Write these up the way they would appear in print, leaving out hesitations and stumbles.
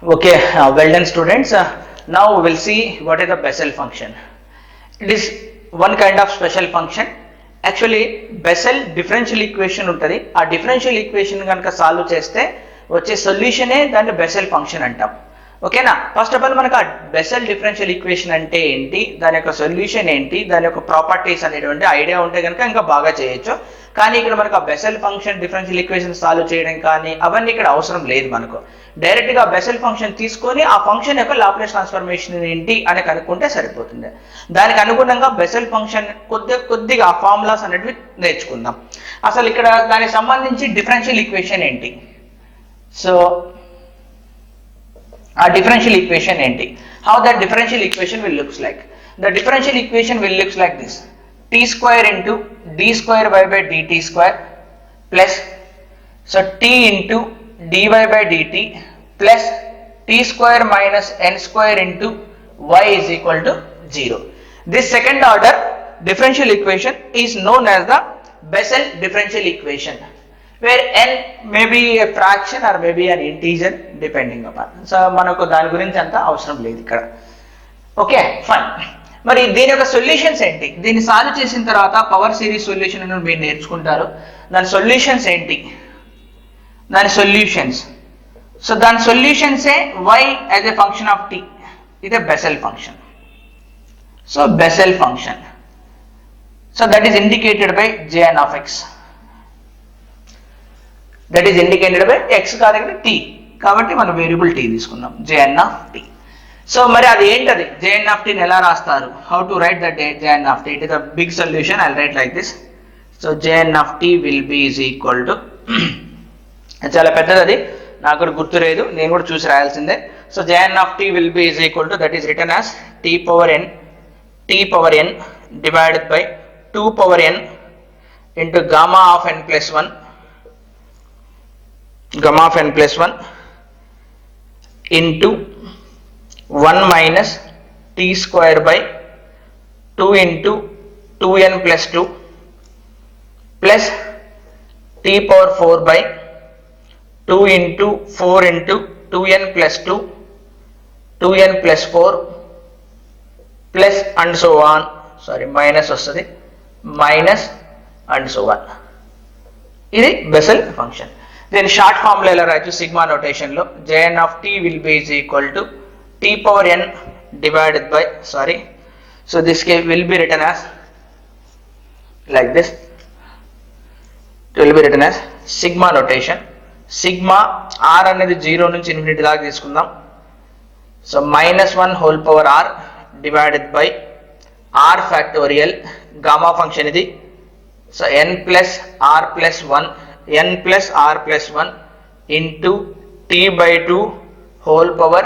Okay, well done students. Now we will see what is the Bessel function. It is one kind of special function. Actually Bessel differential equation ఉంటుంది. ఆ differential equation కనుక solve చేస్తే వచ్చే సొల్యూషనే దాన్ని Bessel function అంటాం. ఓకేనా? First of all మనకు ఆ బెసెల్ డిఫరెన్షియల్ ఈక్వేషన్ అంటే ఏంటి, దాని యొక్క సొల్యూషన్ ఏంటి, దాని యొక్క ప్రాపర్టీస్ అనేటువంటి ఐడియా ఉంటే కనుక ఇంకా బాగా చేయొచ్చు. కానీ ఇక్కడ మనకు ఆ Bessel function differential equation solve చేయడం కానీ అవన్నీ ఇక్కడ అవసరం లేదు. మనకు డైరెక్ట్ గా బెసెల్ ఫంక్షన్ తీసుకొని ఆ ఫంక్షన్ యొక్క లాప్లేస్ ట్రాన్స్ఫర్మేషన్ ఏంటి అని కనుక్కుంటే సరిపోతుంది. దానికి అనుగుణంగా బెసెల్ ఫంక్షన్ కొద్దిగా ఫార్ములాస్ అనేవి నేర్చుకుందాం. అసలు ఇక్కడ దానికి సంబంధించి డిఫరెన్షియల్ ఈక్వేషన్ ఏంటి, సో ఆ differential equation ఏంటి, how that differential equation will looks like. The differential equation will looks like this: t square into d square y by dt square plus t into dy by dt plus t square minus n square into y is equal to 0. This second order differential equation is known as the Bessel differential equation, where n may be a fraction or may be an integer depending upon. So మనకు దాని గురించి అంత అవసరం లేదు ఇక్కడ. Okay fine. మరి దీని యొక్క సొల్యూషన్స్ ఏంటి, దీన్ని సాల్వ్ చేసిన తర్వాత పవర్ సిరీస్ సొల్యూషన్ అని మీరు నేర్చుకుంటారు. దాని సొల్యూషన్స్ ఏంటి, దాని సొల్యూషన్స్, సో దాని సొల్యూషన్సే y as a function of t, ఇది Bessel function. So Bessel function, so that is indicated by jn of x. That is indicated by x కాదు ఇక్కడ టీ, కాబట్టి మనం వేరియబుల్ టీ తీసుకున్నాం, jn of t. సో మరి అది ఏంటది, jn of t ని ఎలా రాస్తారు, how to write that jn of t? It is a big solution. I write like this. So jn of t will be is equal to, చాలా పెద్దది అది, నాకు కూడా గుర్తు లేదు, నేను కూడా చూసి రాయాల్సిందే. So jn of t will be is equal to, that is written as t power n divided by 2 power n into gamma of n plus 1, gamma of n plus 1 into 1 minus t square by 2 into 2n plus 2 plus t power 4 by 2 into 4 into 2n plus 2 2n plus 4 plus and so on, sorry minus వస్తుంది, minus and so on. ఇది Bessel function. Then short formula ఎలా రాయొచ్చు, sigma notation లో jn of t will be is equal to t power n divided by, sorry, so this will be written as like this. It will be written as sigma notation. Sigma r అనేది 0 నుంచి infinity దాకా తీసుకుందాం. So -1 whole power r divided by r factorial, gamma function ఇది. So n plus r plus 1, n plus r plus 1 into t by 2 whole power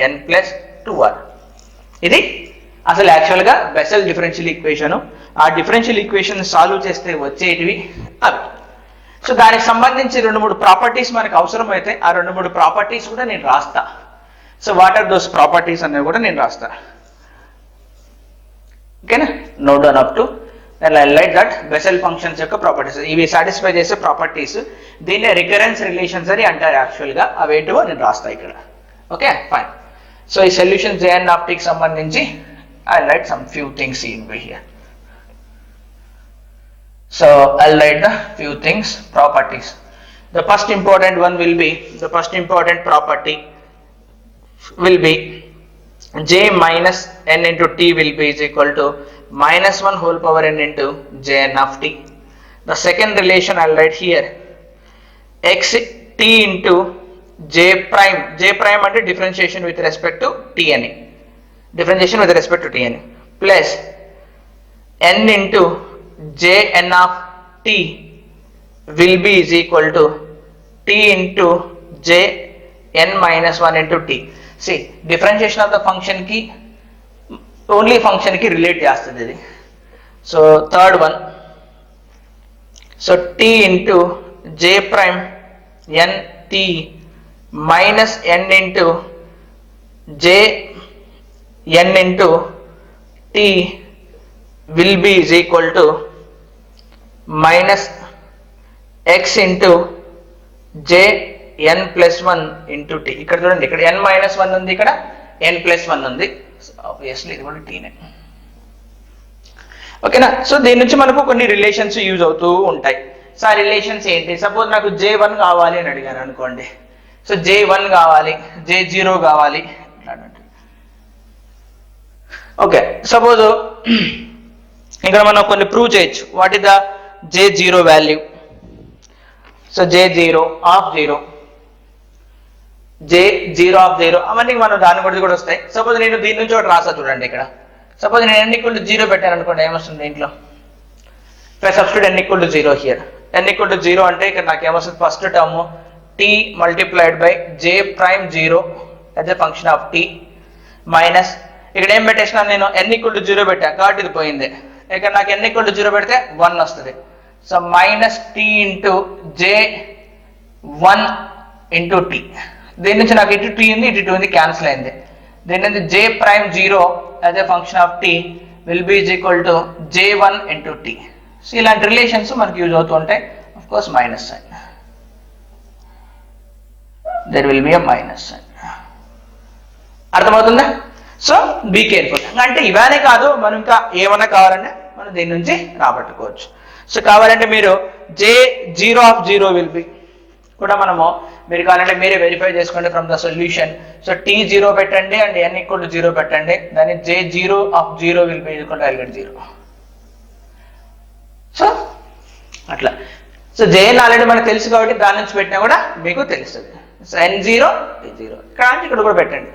n plus 2r. ఇది అసలు యాక్చువల్గా Bessel differential equation. ఆ differential equation solve చేస్తే వచ్చేటివి అవి. So దానికి సంబంధించి 2-3 ప్రాపర్టీస్ మనకు అవసరం అయితే ఆ 2-3 ప్రాపర్టీస్ కూడా నేను రాస్తా. So what are those properties అనేవి కూడా నేను రాస్తా. ఓకేనా, note down up to then I'll write that Bessel functions యొక్క ప్రాపర్టీస్, ఇవి సాటిస్ఫై చేసే ప్రాపర్టీస్. దీన్ని రికరెన్స్ రిలేషన్స్ అని అంటారు యాక్చువల్గా, అవేంటివో నేను రాస్తా ఇక్కడ. Okay fine. సో ఈ సొల్యూషన్ jn of t కి సంబంధించి I'll write some few things in here. So I'll write the few things, properties. The first important one will be, the first important property will be j minus n into t will be is equal to -1 whole power n into jn of t. The second relation I'll write here, x t into j prime అంటే differentiation with respect to t అని, differentiation with respect to t అని, plus n into jn of t will be is equal to t into jn minus 1 into t. See, differentiation of the function ki only function కి relate చేస్తుంది ఇది. So third one, so t into j prime n t minus n into j n into t will be is equal to minus x into j n plus 1 into t. ఇక్కడ చూడండి, ఇక్కడ n minus 1 ఉంది, ఇక్కడ n plus 1 ఉంది. Obviously ఇది కూడా టీనే. ఓకేనా? So దీని నుంచి మనకు కొన్ని రిలేషన్స్ యూజ్ అవుతూ ఉంటాయి. సో ఆ రిలేషన్స్ ఏంటి? సపోజ్ నాకు J1 కావాలి అని అడిగాను అనుకోండి. సో J1 కావాలి, J0 కావాలి. ఓకే, సపోజ్ ఇక్కడ మనం కొన్ని ప్రూవ్ చేయొచ్చు. What is the J0 value? So J0 of 0, J0 of 0, అవన్నీ మనం దాని గురించి కూడా వస్తాయి. సపోజ్ నేను దీని నుంచి ఒకటి రాసా చూడండి. ఇక్కడ సపోజ్ నేను n ఈక్వల్ టు 0 పెట్టాను అనుకోండి, ఏమొస్తుంది దీంట్లో? Plus substitute n equal to 0 here. n equal to 0 అంటే ఇక్కడ నాకు ఏమొస్తుంది? First term t multiplied by j prime 0 as a function of t minus ఇక్కడ ఏం పెట్టేసినా నేను n ఈక్వల్ టు 0 పెట్టా కాబట్టి ఇది పోయింది. ఇక్కడ నాకు n ఈక్వల్ టు 0 పెడితే 1 వస్తుంది. So minus t into J1 into t. దీని నుంచి నాకు ఇటు t ఉంది, ఇటు 2 ఉంది, క్యాన్సిల్ అయింది. దీని నుంచి j prime 0 as a function of t will be is equal to J1 into t. So ఇలాంటి రిలేషన్స్ మనకు యూజ్ అవుతూ ఉంటాయి. Of course minus sign, there will be a minus sign. అర్థమవుతుందా? So be careful. అంటే ఇవన్నీ కాదు, మనం ఇంకా ఏమన్నా కావాలంటే మనం దీని నుంచి రాబట్టుకోవచ్చు. సో కావాలంటే మీరు J0 ఆఫ్ 0 విల్ బి కూడా మనము మీరు కావాలంటే మీరే వెరిఫై చేసుకోండి from the solution. So T0 పెట్టండి అండ్ n ఈక్వల్ టు 0 పెట్టండి. దాన్ని J0 of 0 will be equal to I'll get 0. So అట్లా. సో Jn ఆల్రెడీ మనకు తెలుసు కాబట్టి దాని నుంచి పెట్టినా కూడా మీకు తెలుస్తుంది. సో N0 T0 ఇక్కడ కూడా పెట్టండి,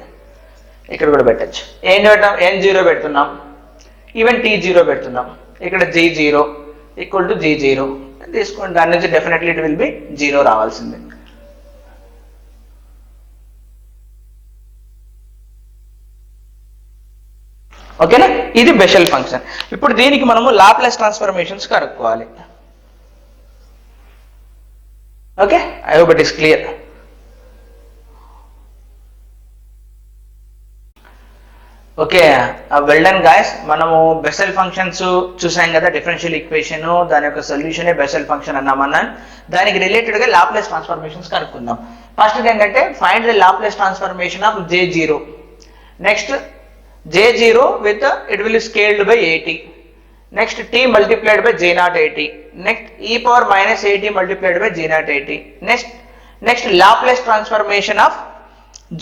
ఇక్కడ కూడా పెట్టచ్చు. ఏం పెట్టాం? N0 పెడుతున్నాం, ఈవెన్ T0 పెడుతున్నాం. ఇక్కడ J0 ఈక్వల్ టు J0 తీసుకోండి. దాని నుంచి డెఫినెట్లీ ఇట్ విల్ బి 0 రావాల్సిందే. ఓకేనా? ఇది బెషెల్ ఫంక్షన్. ఇప్పుడు దీనికి మనము లాప్లేస్ ట్రాన్స్ఫర్మేషన్స్ కనుక్కోవాలి. Okay, I hope it is clear. Okay, well done guys. మనము బెసెల్ ఫంక్షన్స్ చూసాం కదా, డిఫరెన్షియల్ ఈక్వేషన్ దాని యొక్క సొల్యూషనే బెసెల్ ఫంక్షన్ అన్నామన్నాను. దానికి రిలేటెడ్ గా లాప్లేస్ ట్రాన్స్ఫర్మేషన్స్ కనుక్కుందాం. ఫస్ట్ ఏంటంటే find the Laplace transformation of J0. Next J0 with it will be scaled by 80. Next t multiplied by J0 80. Next e power minus 80 multiplied by J0 80. Next Laplace transformation of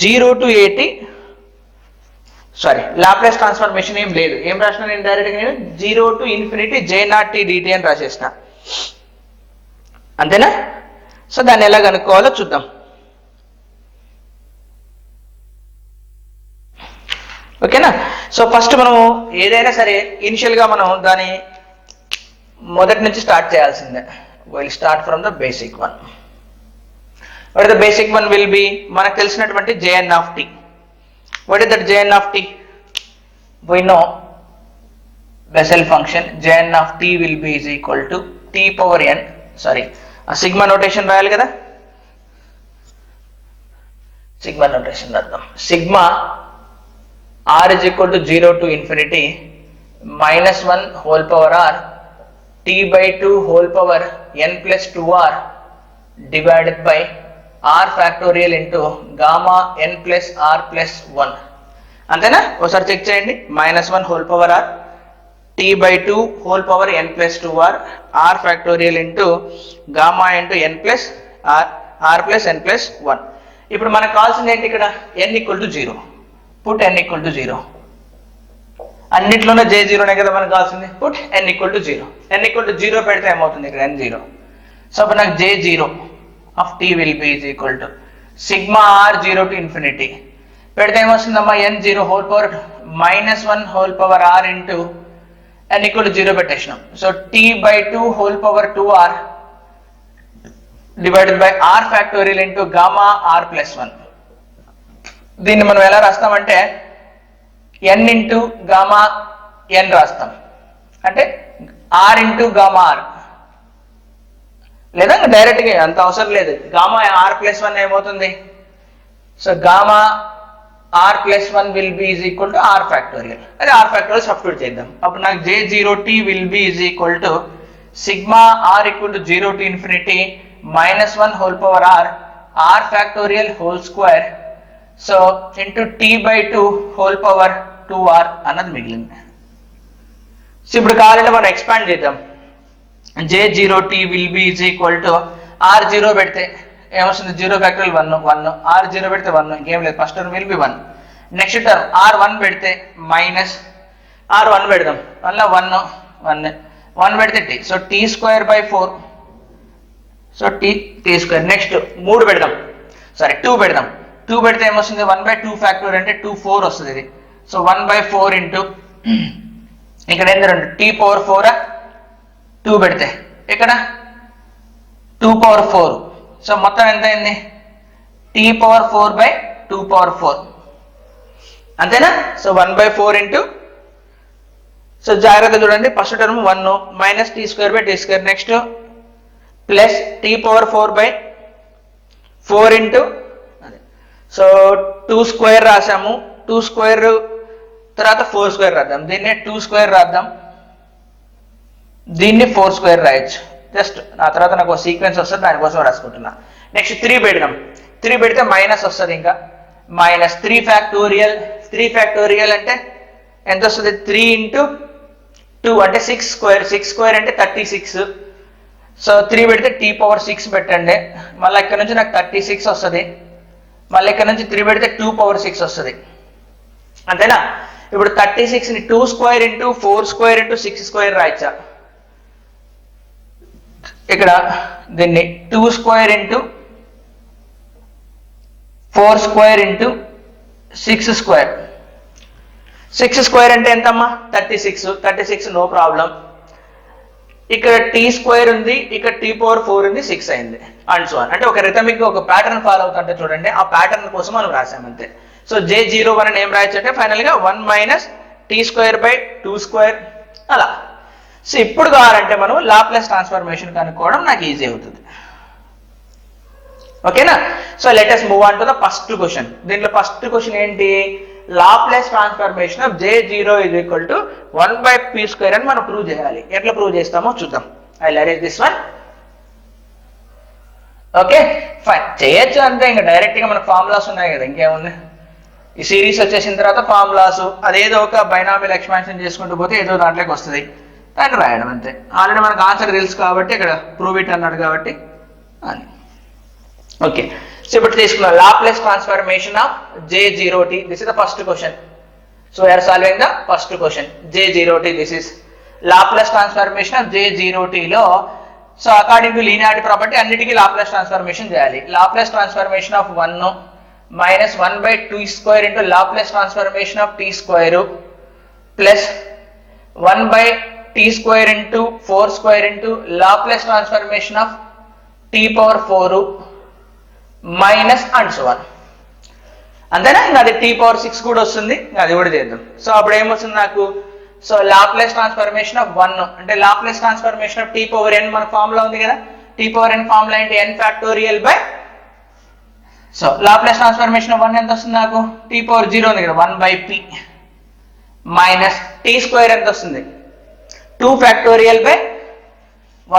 0 to 80. Sorry, Laplace transformation ఏం లేదు. ఏం రాసిన నేను direct గా 0 to infinity J0 t dt అని రాసేసిన. అంతేనా? So దాన్ని ఎలా కనుక్కోవాలో చూద్దాం. ఓకేనా? సో ఫస్ట్ మనము ఏదైనా సరే ఇనిషియల్ గా మనం దాని మొదటి నుంచి స్టార్ట్ చేయాల్సిందే. Will start from the basic one. What the basic one will B మనకు తెలిసినటువంటి Jn of t. What is that Jn of t? we know Bessel function Jn of t will be is equal to t power n. Sorry, ఆ sigma notation రాయాలి కదా, sigma notation రాద్దాం. Sigma r is equal to 0 to infinity minus 1 whole power r t by 2 whole power n plus 2r divided by r factorial into gamma n plus r plus 1. అంతేనా? ఒకసారి check చేయండి. -1 whole power r t by 2 whole power n plus 2r r factorial into gamma into n plus r plus n plus 1. ఇప్పుడు మనకు కావాల్సింది ఏంటి? ఇక్కడ n equal to 0. Put n equal to 0. అన్నిట్లోనే J0నే కదా మనకు కావాల్సింది. Put n equal to 0. n equal to 0 పెడితే ఏమవుతుంది? ఇక్కడ n0. సో అప్పుడు నాకు J0 of t will be is equal to sigma r 0 to infinity పెడితే ఏమొస్తుందమ్మా? n0 whole power -1 whole power r into n equal to 0 పెట్టేసినాం. So t by 2 whole power 2r divided by r factorial into gamma r plus 1. దీన్ని మనం ఎలా రాస్తామంటే n into gamma n రాస్తాం, అంటే r into gamma r, లేదా డైరెక్ట్గా అంత అవసరం లేదు. గామా r ప్లస్ 1 ఏమవుతుంది? So gamma r plus 1 will be is equal to r factorial. అదే r ఫ్యాక్టోరియల్ సబ్స్టిట్యూట్ చేద్దాం. అప్పుడు నాకు J0t will be is equal to sigma r equal to 0 to infinity -1 whole power r r factorial whole square so into t by 2 whole power 2r అన్నది మిగిలింది. So ఇప్పుడు కావాలంటే మనం expand చేద్దాం. j0t will be is equal to r0 పెడితే ఏమొస్తుంది 0 factorial 1 r0 పెడితే 1 ఇంకేం లేదు first term will be 1. Next term r1 పెడితే మైనస్ r1 పెడదాం మళ్ళీ 1 పెడితే t so t square by 4 so t square. Next 3 పెడదాం 2 పెడదాం 2 పెడితే ఏమొస్తుంది 1/2 ఫ్యాక్టోరియల్ అంటే 2 4 వస్తుంది ఇది. సో 1/4 ఇంటూ ఇక్కడ ఏంటి 2 t పవర్ 4 2 పెడితే ఇక్కడ 2 పవర్ 4 సో మొత్తం ఎంత అయింది t పవర్ 4 బై 2 పవర్ 4 అంతేనా. సో 1/4 ఇంటూ సో జాగ్రత్త చూడండి first term 1 minus t square by t square next plus t power 4 by 4 into so 2 square రాసాము 2 స్క్వేర్ తర్వాత 4 స్క్వేర్ రాద్దాం దీన్ని 2 స్క్వేర్ రాద్దాం దీన్ని 4 స్క్వేర్ రాయొచ్చు జస్ట్ ఆ తర్వాత నాకు ఒక సీక్వెన్స్ వస్తుంది దానికోసం రాసుకుంటున్నా. నెక్స్ట్ 3 పెడదాం 3 పెడితే మైనస్ వస్తుంది ఇంకా మైనస్ 3 ఫ్యాక్టోరియల్ అంటే ఎంత వస్తుంది 3 ఇంటూ 2 అంటే 6 స్క్వేర్ అంటే 36. సో 3 పెడితే t పవర్ 6 పెట్టండి మళ్ళీ ఇక్కడ నుంచి నాకు 36 వస్తుంది మళ్ళీ ఇక్కడ నుంచి 3 పెడితే 2 పవర్ 6 వస్తుంది అంతేనా. ఇప్పుడు 36ని 2 square into 4 square into 6 square రాయచ్చా ఇక్కడ దీన్ని 2 square into 4 square into 6 square 6 square అంటే ఎంతమ్మా 36 నో ప్రాబ్లం. ఇక్కడ t స్క్వేర్ ఉంది ఇక్కడ t పవర్ 4 ఉంది 6 అయింది అండ్ సో అంటే ఒక రిథమిక్ ఒక ప్యాటర్న్ ఫాలో అవుతుంటే చూడండి ఆ ప్యాటర్న్ కోసం మనం రాసామంతే. సో j01 అని ఏం రాయొచ్చు అంటే ఫైనల్ గా 1 minus t square by 2 square అలా. సో ఇప్పుడు కావాలంటే మనం లాప్లేస్ ట్రాన్స్ఫర్మేషన్ కనుక్కోవడం నాకు ఈజీ అవుతుంది ఓకేనా. So let us move on to the first question. దీంట్లో ఫస్ట్ క్వశ్చన్ ఏంటి Laplace transformation of j0 is equal to 1/p² అని మనం ప్రూవ్ చేయాలి. ఎట్లా ప్రూవ్ చేస్తామో చూద్దాం. I will arrange this one. Okay fine చేయొచ్చు అంతే ఇంకా డైరెక్ట్ గా మన ఫార్ములాస్ ఉన్నాయి కదా ఇంకేముంది ఈ సిరీస్ వచ్చేసిన తర్వాత ఫార్ములాస్ అదేదో ఒక బైనామియల్ ఎక్స్పాన్షన్ చేసుకుంటూ పోతే ఏదో దాంట్లోకి వస్తుంది దాన్ని రాయడం అంతే. ఆల్రెడీ మనకు ఆన్సర్ తెలుసు కాబట్టి ఇక్కడ ప్రూవ్ ఇట్ అన్నాడు కాబట్టి అని ఓకే. సో ఇప్పుడు తీసుకున్నాం Laplace transformation of j0t this is the first question. So we're solving the first question j0t this is Laplace transformation of j0t లో so according to linearity property అన్నిటికీ Laplace transformation చేయాలి. Laplace transformation of 1 minus 1/2 square into Laplace transformation of t square plus 1/t square into 4 square into Laplace transformation of t power 4 minus and so on అంతేనా. ఇంకా అది t power 6 కూడా వస్తుంది అది కూడా చేద్దాం. సో అప్పుడు ఏమొస్తుంది నాకు సో లాప్లేస్ ట్రాన్స్ఫర్మేషన్ ఆఫ్ 1 అంటే Laplace transformation of t power n మన ఫార్ములా ఉంది కదా t పవర్ n ఫార్ములా ఏంటి n factorial by so Laplace transformation of 1 ఎంత వస్తుంది నాకు t పవర్ 0 ఉంది కదా 1/p మైనస్ t స్క్వేర్ ఎంత వస్తుంది 2 factorial by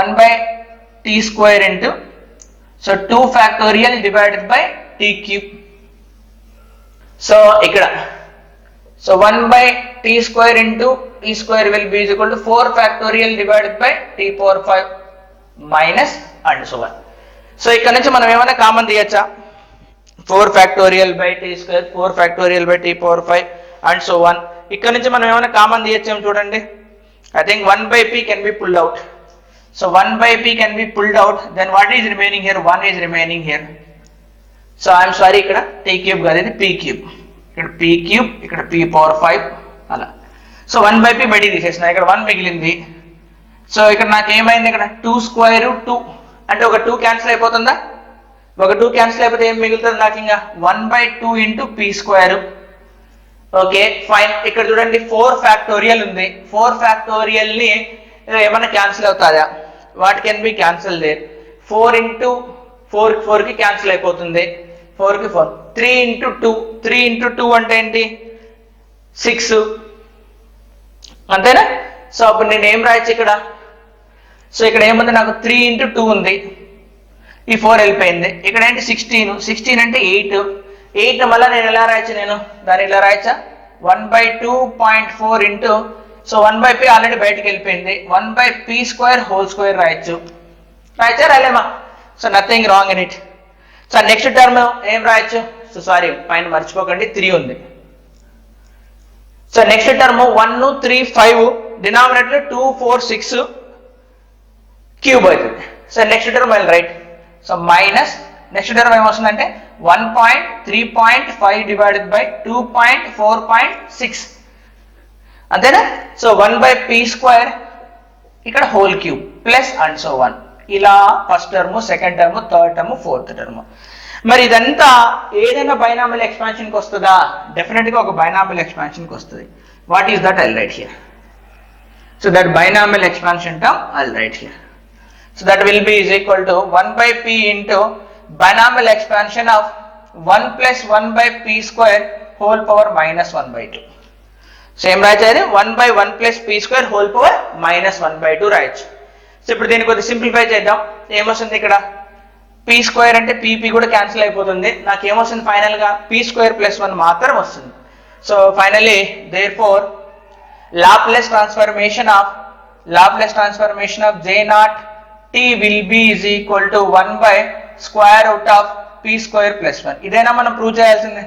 1/t square into so 2 factorial divided by t cube. So ఇక్కడ so 1/t square into t square will be equal to 4 factorial divided by t power 5 minus and so on. So ఇక్కడ నుంచి మనం ఏమైనా common తీయచ్చా 4 factorial by t square 4 factorial by t power 5 and so on. ఇక్కడ నుంచి మనం ఏమైనా common తీయచ్చాం చూడండి I think 1/p can be pulled out. So 1/p can be pulled out. Then what is remaining here? 1 is remaining here. So I am sorry ఇక్కడ t cube కాదు ఇది p cube. ఇక్కడ p cube ఇక్కడ p power 5 అలా. So 1/p బయటికి తీసేసిన ఇక్కడ 1 మిగిలింది. సో ఇక్కడ నాకు ఏమైంది ఇక్కడ 2 స్క్వేర్ 2 అంటే ఒక 2 క్యాన్సిల్ అయిపోతుందా ఒక 2 క్యాన్సిల్ అయిపోతే ఏం మిగులుతుంది నాకు ఇంకా 1/2 into p square. Okay fine ఇక్కడ చూడండి 4 ఫ్యాక్టోరియల్ ఉంది 4 ఫ్యాక్టోరియల్ ని ఏమైనా క్యాన్సిల్ అవుతాయా what can be cancel there 4 into 4 కి క్యాన్సిల్ అయిపోతుంది 4 కి 4 3 ఇంటూ 2 3 ఇంటూ 2 అంటే ఏంటి 6 అంతేనా. సో అప్పుడు నేను ఏం రాయొచ్చు ఇక్కడ సో ఇక్కడ ఏముంది నాకు 3 ఇంటూ 2 ఉంది ఈ 4 వెళ్ళిపోయింది. ఇక్కడ ఏంటి 16 అంటే 8 మళ్ళీ నేను ఎలా రాయొచ్చు, నేను దాన్ని ఇలా రాయచ్చా 1/2.4 ఇంటూ, సో 1/p ఆల్రెడీ బయటకు వెళ్ళిపోయింది, 1/p² హోల్ స్క్వేర్ రాయొచ్చా రాయలేమా? So nothing wrong in it. So next term ఏం రాయొచ్చు, సో సారీ పైన మర్చిపోకండి 3 ఉంది. So next term 1, 3, 5 denominator 2, 4, 6 cube అవుతుంది. So next term I will write, so minus next term ఏమొస్తుందంటే 1.3.5 డివైడెడ్ బై 2.4.6 అంతేనా. సో 1/p² ఇక్కడ whole cube plus and so 1 ఇలా first term, second term, third term, fourth term. మరి ఇదంతా ఏదైనా binomial ఎక్స్పాన్షన్కి వస్తుందా? Definite గా ఒక బైనామియల్ ఎక్స్పాన్షన్కి వస్తుంది. What is that? I will right here. So that binomial expansion term I will right here. So that will be is equal to 1/p into binomial expansion of 1 plus 1/p² whole power minus 1/2. Same రాయచ్చు, 1/1 plus p² whole power minus 1/2 రాయచ్చు. So ఇప్పుడు దీన్ని కొద్దిగా simplify చేద్దాం. ఏమొస్తుంది ఇక్కడ p² అంటే p కూడా క్యాన్సిల్ అయిపోతుంది. నాకు ఏమొస్తుంది ఫైనల్ గా p² plus 1 మాత్రం వస్తుంది. So finally therefore Laplace transformation of J0 t will be is equal to 1/square root of p² plus 1. ఇదేనా మనం ప్రూవ్ చేయాల్సింది.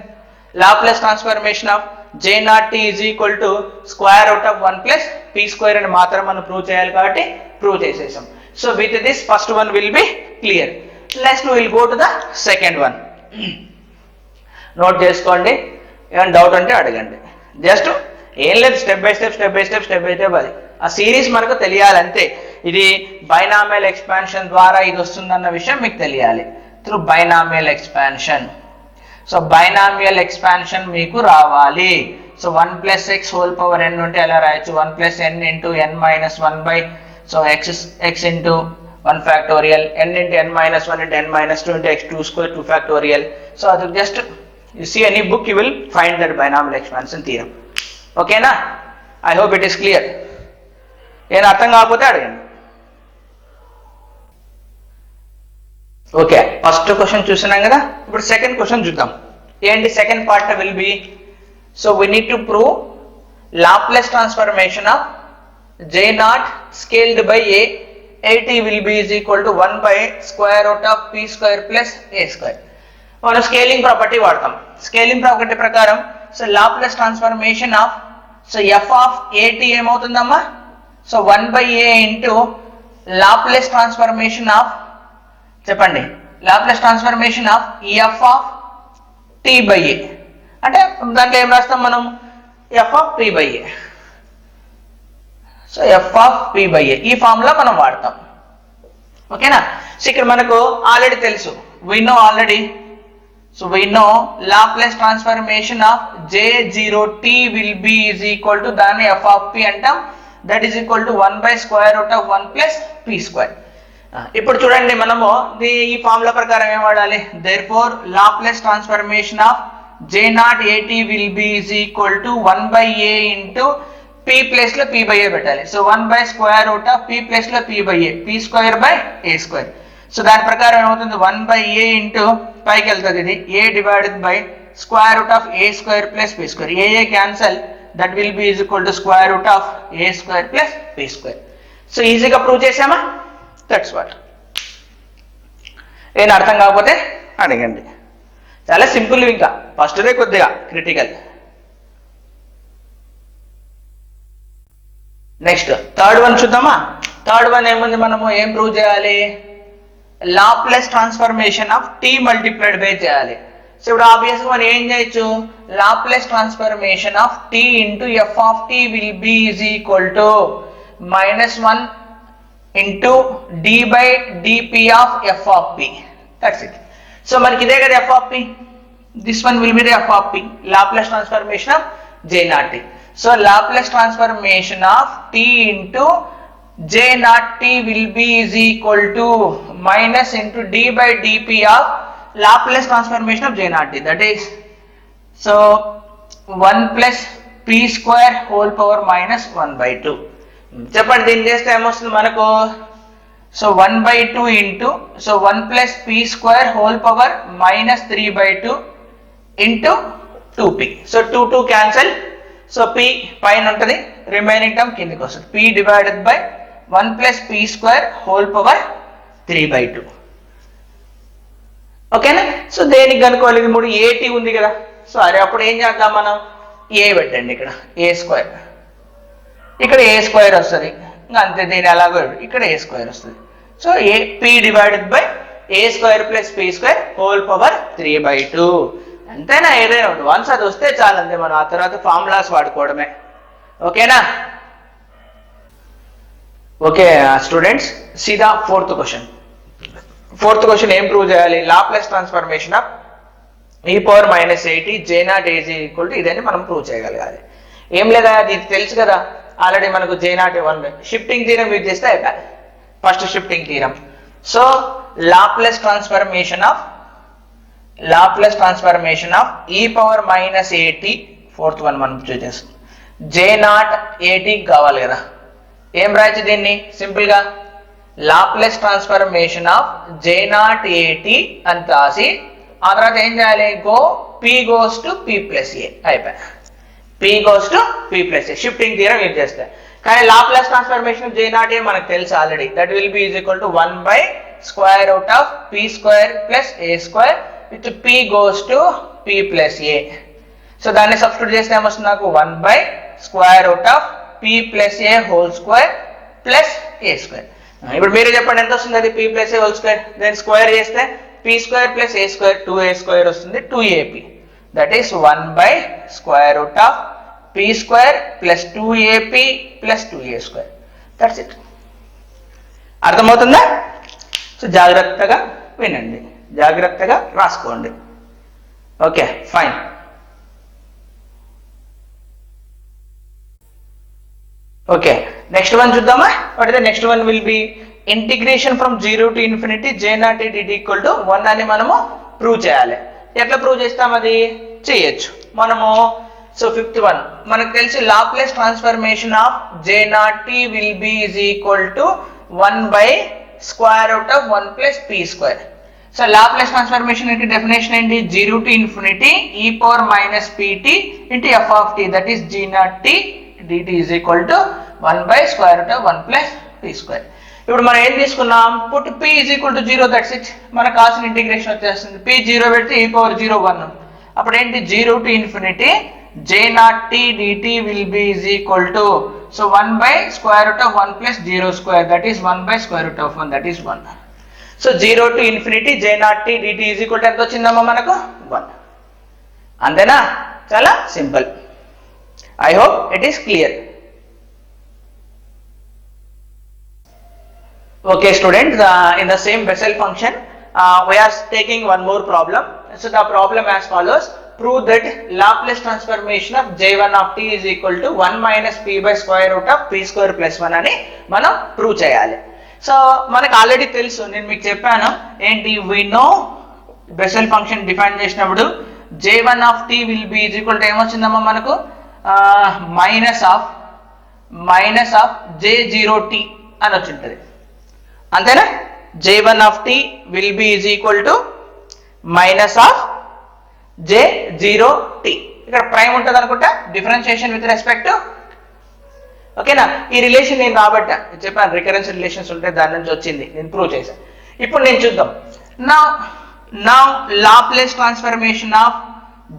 Laplace transformation of J0 t is equal to square root of 1 plus p² అని మాత్రం మనం prove చేయాలి కాబట్టి prove చేసేసాం. So with this first one will be clear. Next will go to the second one. Note చేసుకోండి, ఏమైనా doubt అంటే అడగండి. జస్ట్ ఏం లేదు, స్టెప్ బై స్టెప్ అది ఆ సిరీస్ మనకు తెలియాలంతే. ఇది బైనామియల్ ఎక్స్పాన్షన్ ద్వారా ఇది వస్తుందన్న విషయం మీకు తెలియాలి through binomial expansion. So binomial expansion మీకు రావాలి. So 1 plus x whole power n ఉంటే ఎలా రాయొచ్చు, 1 plus n into n minus 1 by so x into 1 factorial, n into n minus 1 into n minus 2 into x2 square 2 factorial. So అది just you see any book you will find that binomial expansion theorem. ఓకేనా? I hope it is clear. ఏం అర్థం కాకపోతే అడగండి. Okay, first question చూసినాం కదా, ఇప్పుడు second question చూద్దాం. ఏంటి second part will be, so we need to prove Laplace transformation of J0 scaled by AT will be is equal to 1/square root of p² plus a². మనం scaling property వాడతాం. Scaling property ప్రకారం so Laplace transformation of so f of AT ఏమవుతుందమ్మా, so 1/a into Laplace transformation of, చెప్పండి, Laplace transformation of f of t/a. అంటే దాంట్లో ఏం రాస్తాం మనం, f of p/a. So f of p/a ఈ ఫార్ములా మనం వాడతాం. ఓకేనా? సో ఇక్కడ మనకు ఆల్రెడీ తెలుసు, we know Laplace transformation of J0t will be is equal to దాన్ని f of p అంటాం, that is equal to 1/square root of 1 plus p². ఇప్పుడు చూడండి, మనము ఈ ఫార్ములా ప్రకారం ఏం వాడాలి, therefore Laplace transformation of J0 AT will be is equal to 1/a into p place లో p/a పెట్టాలి. So 1/square root of p place లో p/a, p²/a². సో దాని ప్రకారం ఏమవుతుంది, 1/a ఇంటూ పైకి వెళ్తుంది, ఇది a divided by square root of a² plus p². a cancel, that will be is equal to square root of a² plus p². So ఈజీగా prove చేసామా? That's what. ఏం అర్థం కాకపోతే అడగండి. చాలా సింపుల్, ఇంకా ఫస్ట్దే కొద్దిగా క్రిటికల్. నెక్స్ట్ థర్డ్ వన్ చూద్దామా. థర్డ్ వన్ ఏముంది, మనము ఏం ప్రూవ్ చేయాలి, Laplace transformation of t multiplied by చేయాలి. సో ఇప్పుడు ఆబ్వియస్ గా మనం ఏం చేయొచ్చు, Laplace transformation of t into f of t will be is equal to -1 into d by dp of f of p. That's it. So మనకి ఇదే కదా f of p, this one will be the f of p, Laplace transformation of J0t. So Laplace transformation of t into J0t will be is equal to minus into d by dp of Laplace transformation of J0t, that is so 1 plus p² whole power minus 1/2. చెప్పండి, దీన్ని చేస్తే ఏమొస్తుంది మనకు, So 1 by 2 into, so 1 plus p square whole power minus 3 by 2 into 2p. So 2 cancel. So p పైన ఉంటుంది, remaining term కిందకి వస్తుంది. p divided by 1 plus p square whole power 3 by 2. ఓకేనా? సో దేనికి కనుక్కోవాలి? ఇది 3 ఏటీ ఉంది కదా. సో అరే అప్పుడు ఏం చేద్దాం మనం, ఏ పెట్టండి, ఇక్కడ ఏ స్క్వేర్, ఇక్కడ ఏ స్క్వేర్ వస్తుంది, ఇంకా అంతే. దీని ఎలాగో ఇక్కడ ఏ స్క్వేర్ వస్తుంది. So A P divided by A square plus P square whole power 3 by 2. అంతేనా? ఏదైనా ఉంటుంది, వన్స్ అది వస్తే చాలు, అంతే. మనం ఆ తర్వాత ఫార్ములాస్ వాడుకోవడమే. ఓకేనా? ఓకే స్టూడెంట్స్, సీదా ఫోర్త్ క్వశ్చన్. ఫోర్త్ క్వశ్చన్ ఏం ప్రూవ్ చేయాలి? Laplace transformation of e power minus 80 j0 az equal to ఇదని మనం ప్రూవ్ చేయగలగాలి. ఏం లేదా, అది తెలుసు కదా ఆల్రెడీ మనకు j0 1 షిఫ్టింగ్ థీరం యూజ్ చేస్తే అయిపోయి. First shifting theorem. So Laplace transformation of e power minus 80, fourth one మనం చూస్ చేస్తాం. j0 80 కావాలి కదా. ఏం రాయచ్చు దీన్ని? సింపుల్ గా లాప్లేస్ ట్రాన్స్ఫర్మేషన్ ఆఫ్ j0 80 అని రాసి ఆ తర్వాత ఏం చేయాలి? p goes to p plus a అయిపోయి. p goes to p plus a shifting theorem use చేస్తే. కానీ లాప్లేస్ ట్రాన్స్ఫర్మేషన్ ఆఫ్ j0 మనకు తెలుసు already. That will be is equal to 1 by square root of p square plus a square with p goes to p plus a. So దాన్ని substitute చేస్తే ఏమొస్తుంది నాకు? 1 by square root of p plus a whole square plus a square. ఇప్పుడు మీరే చెప్పండి ఎంత వస్తుంది అది? p plus a whole square, then square చేస్తే p square plus a square 2a square వస్తుంది, 2ap. That is 1 by square root of p square plus 2ap plus 2a square. That's it. అర్థమవుతుందా? So జాగ్రత్తగా వినండి, జాగ్రత్తగా రాసుకోండి. Okay fine. Okay next one చూద్దామా? What is the next one? Will be integration from 0 to infinity j0 dt equal to 1 అని మనము prove చేయాలి. ఎట్లా ప్రూవ్ చేస్తాం? అది చేయొచ్చు మనము. సో ఫిఫ్త్ వన్ మనకు తెలిసి Laplace transformation of j0 will be is equal to 1 by square root of 1 plus p square. So Laplace transformation యొక్క డెఫినేషన్ ఏంటి? 0 to infinity e power minus pt into f of t, that is g0 dt is equal to 1 by square root of 1 plus p square. ఇప్పుడు మనం ఏం తీసుకున్నాం? Put p is equal to 0, that's it. మనకు కావాల్సిన integration వచ్చేస్తుంది. p 0 పెడితే e power 0 1. అప్పుడు ఏంటి? 0 to infinity j0 dt will be is equal to, so 1 by square root of 1 plus 0 square, that is 1 by square root of 1, that is 1. So 0 to infinity j0 dt is equal to ఎంత వచ్చిందమ్మా మనకు? 1. అంతేనా? చాలా simple. I hope it is clear. Okay students, in the same Bessel function we are taking one more problem. So the problem as follows: prove that Laplace transformation of j1 of t is equal to 1 minus p by square root of p square plus 1 అని మనం prove చేయాలి. So మనకు already తెలుసు, నేను మీకు చెప్పాను ఏంటి? we know Bessel function define చేసినప్పుడు j1 of t will be is equal to ఏమొచ్చిందమ్మా మనకు? మైనస్ ఆఫ్ j0t అని వచ్చింటది. అంతేనా? j1 of t will be is equal to minus of j0t. ఇక్కడ ప్రైమ్ ఉంటుంది అనుకుంటా, డిఫరెన్షియేషన్ విత్ రెస్పెక్ట్ టు. ఓకేనా? ఈ relation నేను రాబట్టా చెప్పాను, రికరెన్స్ రిలేషన్స్ ఉంటే దాని నుంచి వచ్చింది, నేను ప్రూవ్ చేశాను. ఇప్పుడు నేను చూద్దాం. Now Laplace transformation of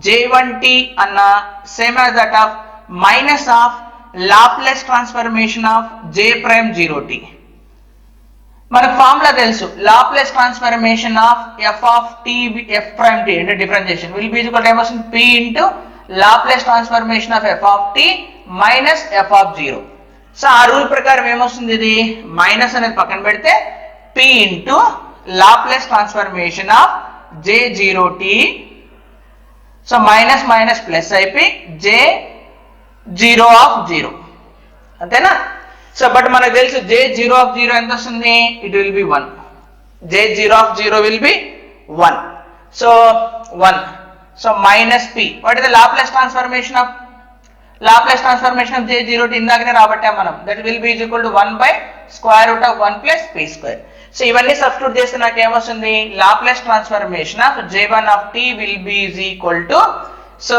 j1t అన్న same as that of minus of Laplace transformation of j'0t. మనకు ఫార్ములా తెలుసు, Laplace transformation of f of t f' t అంటే differentiation will be equal to ఏమొస్తుంది? p into Laplace transformation of f of t minus f of 0. So ఆ rule ప్రకారం ఏమొస్తుంది? ఇది minus అనేది పక్కన పెడితే p into Laplace transformation of j0t. So minus minus plus అయిపోయి j0 of 0. అంతేనా? సో బట్ మనకు తెలుసు j0 of 0 ఎంత వస్తుంది? It will be 1. j0 of 0 will be 1. So 1. So minus p. What is the Laplace transformation of Laplace transformation of J0t ఇందాకనే రాబట్టాం మనం. That will be is equal to 1 by square root of 1 plus P square. So ఇవన్నీ substitute చేస్తే నాకు ఏమొస్తుంది, Laplace transformation of J1t will be is equal to so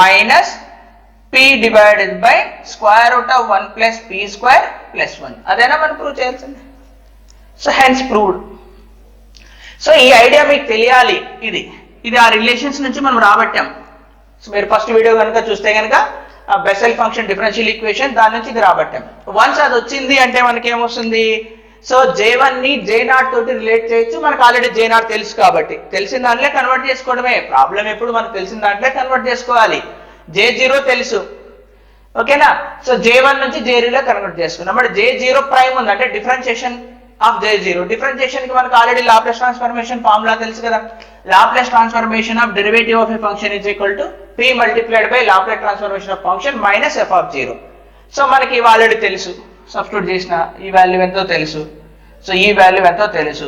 minus p divided by square root of 1 plus P square plus 1. అదేనా మనం prove చేయాల్సింది. So hence proved. So ఈ idea మీకు తెలియాలి. ఇది ఆ రిలేషన్స్ నుంచి మనం రాబట్టాం. సో మీరు ఫస్ట్ వీడియో కనుక చూస్తే కనుక బెసెల్ ఫంక్షన్ డిఫరెన్షియల్ ఈక్వేషన్ దాని నుంచి ఇది రాబట్టాం. వన్స్ అది వచ్చింది అంటే మనకి ఏమొస్తుంది, సో J1 ని J0 తోటి రిలేట్ చేయొచ్చు. మనకు ఆల్రెడీ J0 తెలుసు కాబట్టి తెలిసిన దాంట్లో కన్వర్ట్ చేసుకోవడమే. ప్రాబ్లం ఎప్పుడు మనకు తెలిసిన దాంట్లో కన్వర్ట్ చేసుకోవాలి. J0 తెలుసు, ఓకేనా. సో J1 నుంచి J0 లో కన్వర్ట్ చేసుకున్నాం. బట్ J0 ప్రైమ్ ఉంది అంటే డిఫరెన్షియేషన్ ఆఫ్ J0. డిఫరెన్షియేషన్ కి మనకు ఆల్రెడీ లాప్లేస్ ట్రాన్స్ఫర్మేషన్ ఫార్ములా తెలుసు కదా. Laplace transformation of derivative of A function is equal to p multiplied by Laplace transformation of function minus f(0). So మనకి ఇవి already తెలుసు. Substitute చేసిన ఈ వాల్యూ ఎంతో తెలుసు, సో ఈ వాల్యూ ఎంతో తెలుసు,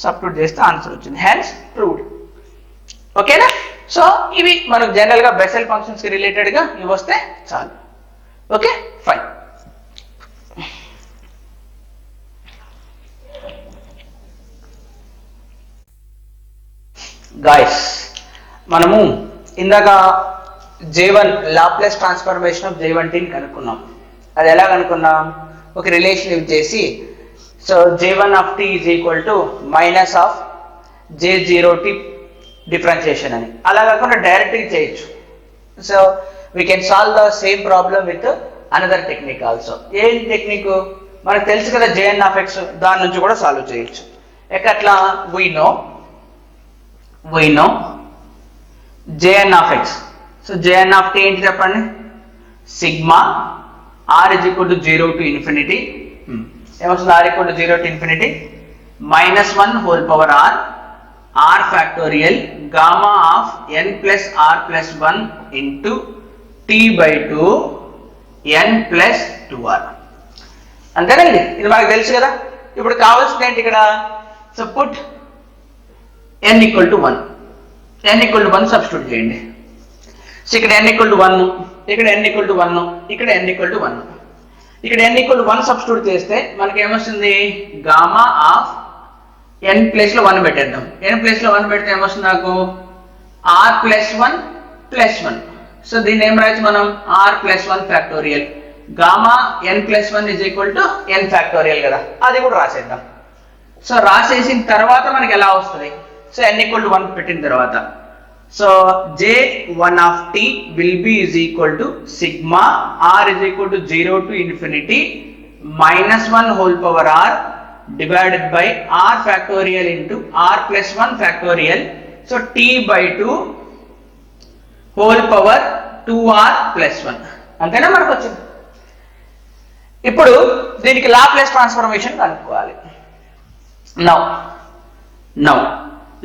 సబ్స్టిట్యూట్ చేస్తే ఆన్సర్ వచ్చింది. Hence proved. ఓకేనా. సో ఇవి మనకు జనరల్ గా బెసెల్ ఫంక్షన్స్ కి రిలేటెడ్ గా ఇవి వస్తే చాలు. Okay fine. గాయస్ మనము ఇందాక J1 Laplace transformation of J1t ని కనుక్కున్నాం. అది ఎలా కనుక్కున్నాం, ఒక రిలేషన్ యూజ్ చేసి. So J1t is equal to minus of J0t differentiation అని. అలా కాకుండా డైరెక్ట్గా చేయొచ్చు. So we can solve the same problem with another technique also. ఏం టెక్నిక్ మనకు తెలుసు కదా, Jn(x), దాని నుంచి కూడా సాల్వ్ చేయొచ్చు. ఎట్లా, we know Jn(x). So Jn(t) ఏంటి చెప్పండి, sigma r is equal to 0 to infinity. ఏమొస్తుంది, r equal to 0 to infinity -1 whole power r factorial gamma of n plus r plus 1 into t by 2 n plus 2r. అంతేనా. ఇది మనకు తెలుసు కదా. ఇప్పుడు కావాల్సింది ఏంటి ఇక్కడ, so put n equal to 1, n equal to 1 substitute చేయండి. సో ఇక్కడ n equal to 1, ఇక్కడ n equal to 1, ఇక్కడ n equal to 1. ఇక్కడ n equal to 1 సబ్స్టిట్యూట్ చేస్తే మనకి ఏమొస్తుంది, గామా ఆఫ్ n ప్లేస్ లో 1 పెట్టేద్దాం. n ప్లేస్ లో 1 పెడితే ఏమొస్తుంది నాకు, r ప్లస్ 1 ప్లస్ 1. సో దీన్ని ఏం రాయొచ్చు మనం, r plus 1 factorial gamma n plus 1 is equal to n factorial కదా. అది కూడా రాసేద్దాం. సో రాసేసిన తర్వాత మనకి ఎలా వస్తుంది, సో n equal to 1 పెట్టిన తర్వాత so J1t will be is equal to sigma r is equal to 0 to infinity -1 whole power r divided by r factorial into r plus 1 factorial. So t by 2 whole power 2r plus 1. అంతేనా మనకు వచ్చింది. ఇప్పుడు దీనికి Laplace transformation కనుక్కోవాలి. Now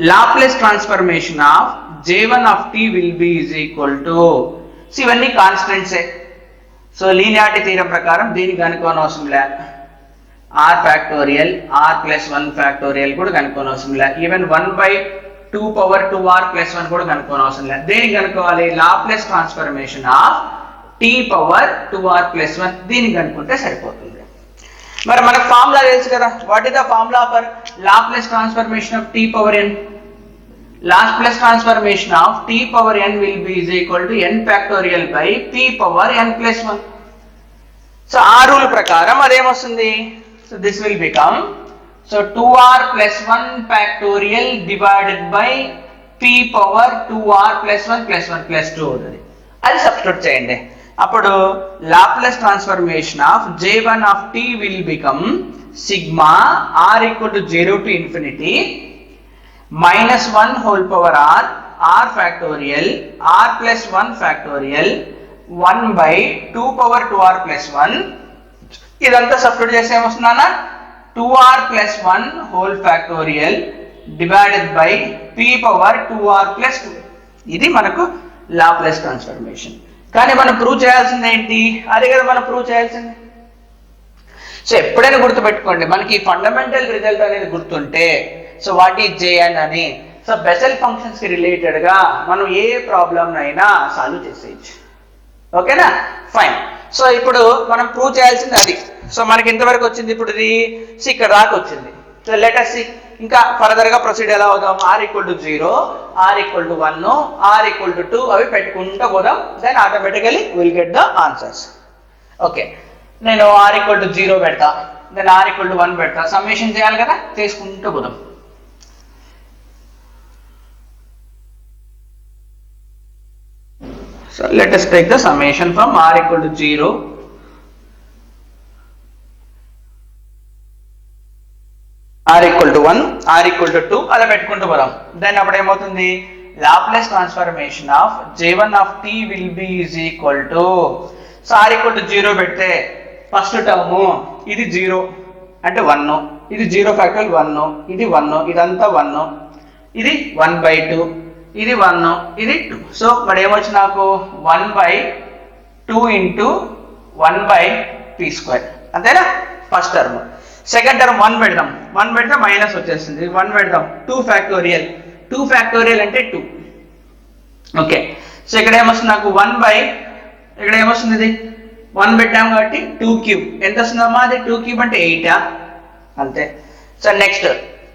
Laplace transformation of J1t will be is equal to, so ఇవన్నీ constants. So linearity theorem ప్రకారం దీనికి కనుక్కోనవసరం లే. r factorial r plus 1 factorial కూడా కనుక్కోనవసరం లే. ఈవెన్ 1/2 పవర్ 2r ప్లస్ 1 కూడా కనుక్కోనవసరం లే. దేనికి కనుక్కోవాలి, Laplace transformation of t power 2r plus 1 దీనికి కనుక్కుంటే సరిపోతుంది. మరి మనకు ఫార్ములా తెలుసు కదా. What is the formula for Laplace transformation of t power n? Laplace transformation of t power n will be is equal to n factorial by p power n plus 1. So ఆ rule ప్రకారం అదేమొస్తుంది, so this will become so 2r plus 1 factorial divided by p power 2r plus 1 plus 1 plus 2 అవుతుంది. అది substitute చేయండి. అప్పుడు Laplace transformation of J1t will become sigma r equal to 0 to infinity -1 whole power r factorial r plus 1 factorial 1/2 power 2r plus 1. ఇదంతా substitute చేస్తే ఏమొస్తుందన్నా, 2r plus 1 whole factorial divided by p power 2r plus 2. ఇది మనకు Laplace transformation. కానీ మనం prove చేయాల్సింది ఏంటి, అదే కదా మనం ప్రూవ్ చేయాల్సింది. సో ఎప్పుడైనా గుర్తుపెట్టుకోండి, మనకి ఫండమెంటల్ రిజల్ట్ అనేది గుర్తుంటే సో వాట్ ఈజ్ Jn అని, సో బెసెల్ ఫంక్షన్స్ కి రిలేటెడ్ గా మనం ఏ ప్రాబ్లమ్ అయినా సాల్వ్ చేసేయచ్చు. ఓకేనా, ఫైన్. సో ఇప్పుడు మనం ప్రూవ్ చేయాల్సింది అది. సో మనకి ఇంతవరకు వచ్చింది, ఇప్పుడు ఇది ఇక్కడ దాకా వచ్చింది. సో లెట్ us see ఇంకా ఫర్దర్ గా ప్రొసీడ్ ఎలా అవుదాం. r = 0, r = 1, r = 2 అవి పెట్టుకుంటూ పోదాం. Then automatically will get the answers. Okay, నేను r = 0 పెడతా, దెన్ r = 1 పెడతా. సమ్మేషన్ చేయాలి కదా, చేసుకుంటూ పోదాం. So let us take the summation from r = 0, r = 1, r = 2 అలా పెట్టుకుంటూ పోదాం. దెన్ అప్పుడు ఏమవుతుంది, Laplace transformation of j1 of t will be is equal to, so r = 0 పెడితే ఫస్ట్ టర్మ్ ఇది 0 అంటే 1, ఇది 0 ఫ్యాక్టోరియల్ 1, ఇది 1, ఇదంతా 1, ఇది 1/2, ఇది 1, ఇది 2. సో మరి ఏమొచ్చు నాకు 1/2 ఇంటూ 1/p², అంతేనా ఫస్ట్ టర్మ్. సెకండ్ టర్మ్ 1 పెడదాం, 1 పెడితే మైనస్ వచ్చేస్తుంది, 1 పెడదాం 2 ఫ్యాక్టోరియల్, 2 ఫ్యాక్టోరియల్ అంటే 2. ఓకే, సో ఇక్కడ ఏమొస్తుంది నాకు ఇక్కడ ఏమొస్తుంది, ఇది 1 పెట్టాం కాబట్టి 2³ ఎంత వస్తుందమ్మా, అది 2³ అంటే 8 అంతే. సో నెక్స్ట్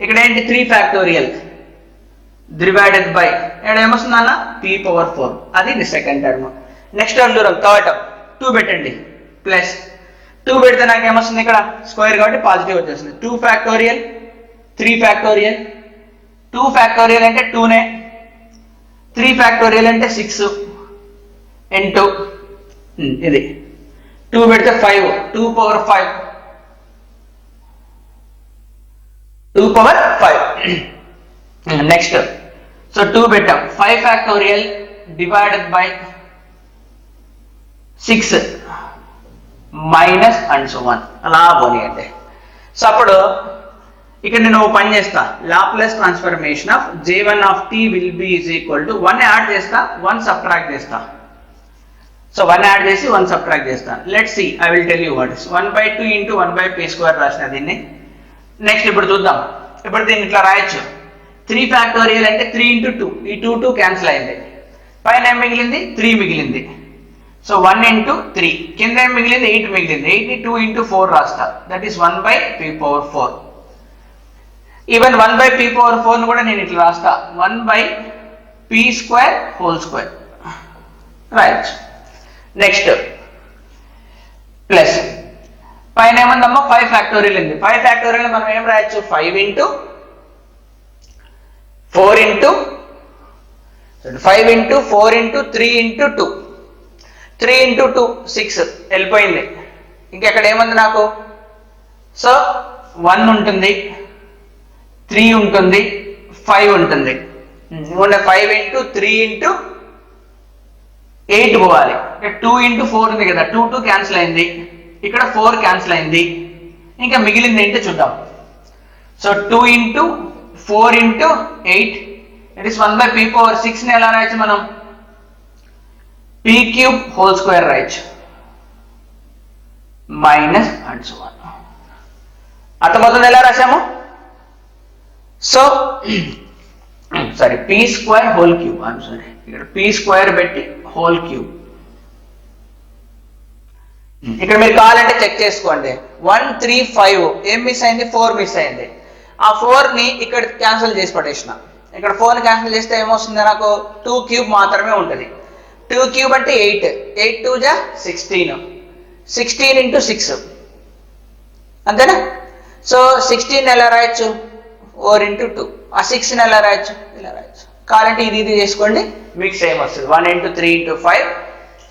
ఇక్కడ ఏంటి 3 ఫ్యాక్టోరియల్ డివైడెడ్ బై ఇక్కడ ఏమొస్తుంది అన్న p⁴, అది సెకండ్ టర్మ్. నెక్స్ట్ టర్మ్ దూరం థర్డ్ టర్మ్ 2 పెట్టండి, ప్లస్ 2 పెడితే నాకు ఏమొస్తుంది, ఇక్కడ స్క్వేర్ కాబట్టి పాజిటివ్ వచ్చేస్తుంది. 2 ఫ్యాక్టోరియల్ 3 ఫ్యాక్టోరియల్, 2 ఫ్యాక్టోరియల్ అంటే 2నే, 3 ఫ్యాక్టోరియల్ అంటే 6 ఇంటూ ఇది 2 పెడితే 5, 2⁵, 2⁵. నెక్స్ట్ సో 2 పెట్టాం, 5 factorial divided by 6 minus and so 1 అలా పోనీయండి. సో అప్పుడు ఇక్కడ నేను పని చేస్తా, Laplace transformation of j1 of t will be is equal to 1 add చేస్తా, 1 సబ్ట్రాక్ట్ చేస్తా. సో 1 యాడ్ చేసి 1 సబ్ట్రాక్ట్ చేస్తా. Let's see, I will tell you what is 1/2 into 1/p² రాసిన దీన్ని. నెక్స్ట్ ఇప్పుడు చూద్దాం, ఇప్పుడు దీన్ని ఇట్లా రాయొచ్చు, 3 ఫ్యాక్టోరియల్ అంటే 3 ఇంటూ 2, ఈ 2 క్యాన్సిల్ అయింది, పైన ఏం మిగిలింది 3 మిగిలింది. సో 1 ఇంటూ 3, కింద ఏం మిగిలింది 8 మిగిలింది, 8ని 2 ఇంటూ 4 రాస్తా, that is 1/p⁴. Even 1/p⁴ ను కూడా నేను ఇట్లా రాస్తా, 1/p² రాయొచ్చు. నెక్స్ట్ ప్లస్ పైన ఏముందమ్మా 5 ఫ్యాక్టోరియల్ ఉంది, 5 ఫ్యాక్టోరియల్ మనం ఏం రాయొచ్చు, 5 into 4 into 5 into 4 into 3 into 2, 3 into 2 6 వెళ్ళిపోయింది. ఇంకెక్కడ ఏముంది నాకు, సో 1 ఉంటుంది, 3 ఉంటుంది, 5 ఉంటుంది. 5 ఇంటూ 3 ఇంటూ 8 పోవాలి, 2 ఇంటూ 4 ఉంది కదా, 2 క్యాన్సిల్ అయింది, ఇక్కడ 4 క్యాన్సిల్ అయింది, ఇంకా మిగిలింది ఏంటో చూద్దాం. So 2 into 4 into 8, it is 1/p⁴ ని ఎలా రాయొచ్చు మనం, p³ రాయొచ్చు, మైనస్ అండ్ సో 1. అర్థమవుతుంది ఎలా రాసాము. So sorry p² I'm sorry, ఇక్కడ p² పెట్టి ⁴. ఇక్కడ మీరు కావాలంటే చెక్ చేసుకోండి, 1 3 5 ఏం మిస్ అయింది, 4 మిస్ అయింది. ఆ 4ని ఇక్కడ క్యాన్సిల్ చేసి పడేసిన, ఇక్కడ 4ని క్యాన్సిల్ చేస్తే ఏమొస్తుంది నాకు 2³ మాత్రమే ఉంటుంది. 2³ అంటే 8, 8 2 జా 16, 16 ఇంటూ 6 అంతేనా. సో 16 ఎలా రాయొచ్చు, 4 ఇంటూ 2, ఆ 6ని ఎలా రాయొచ్చు, ఇలా రాయొచ్చు. కావాలంటే ఇది చేసుకోండి, మీకు సేమ్ వస్తుంది, 1 ఇంటూ 3 ఇంటూ 5.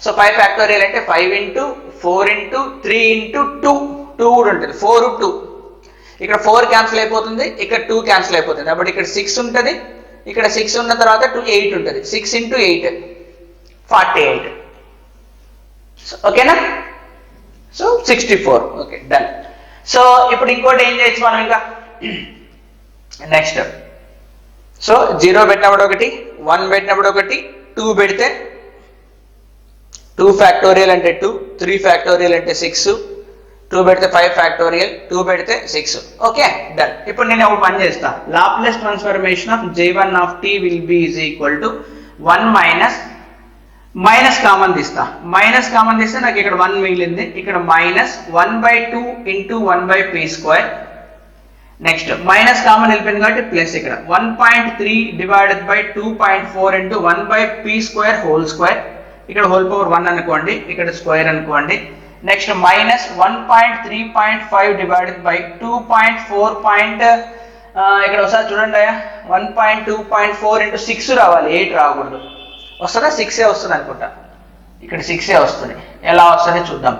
సో 5 ఫ్యాక్టోరియల్ అంటే 5 ఇంటూ 4 ఇంటూ 3 ఇంటూ 2, 2 కూడా ఉంటుంది, 4 2, ఇక్కడ 4 క్యాన్సిల్ అయిపోతుంది, ఇక్కడ 2 క్యాన్సిల్ అయిపోతుంది, అప్పుడు ఇక్కడ 6 ఉంటుంది, ఇక్కడ 6 ఉన్న తర్వాత 8 ఉంటుంది, 6 ఇంటూ 8 48. ఓకేనా, సో 64. Okay done. సో ఇప్పుడు ఇంకోటి ఏం చేయొచ్చు మనం, ఇంకా నెక్స్ట్ సో 0 పెట్టినప్పుడు ఒకటి, 1 పెట్టినప్పుడు ఒకటి, 2 పెడితే 2 ఫ్యాక్టోరియల్ అంటే 2, 3 ఫ్యాక్టోరియల్ అంటే 6, 2 పెడితే 5 ఫ్యాక్టోరియల్, 2 పెడితే 6. Okay done. ఇప్పుడు నేను ఒక పని చేస్తా, Laplace transformation of j1 of t will be is equal to 1 minus minus common తీస్తా, మైనస్ కామన్ తీస్తే నాకు ఇక్కడ 1 మిగిలింది, ఇక్కడ minus 1/2 into 1/p². Next minus common వెళ్ళిపోయింది కాబట్టి ప్లస్ ఇక్కడ 1.3 divided by 2.4 into 1/p² whole square, ఇక్కడ హోల్ పవర్ 1 అనుకోండి, ఇక్కడ స్క్వేర్ అనుకోండి. Next minus 1.3.5 divided by 2.4. ఇక్కడ ఒకసారి చూడండి, 1.2.4 ఇంటూ 6 రావాలి, 8 రాకూడదు. వస్తుందా? 6 వస్తుంది అనుకుంటా, ఇక్కడ 6 వస్తుంది. ఎలా వస్తుంది చూద్దాం.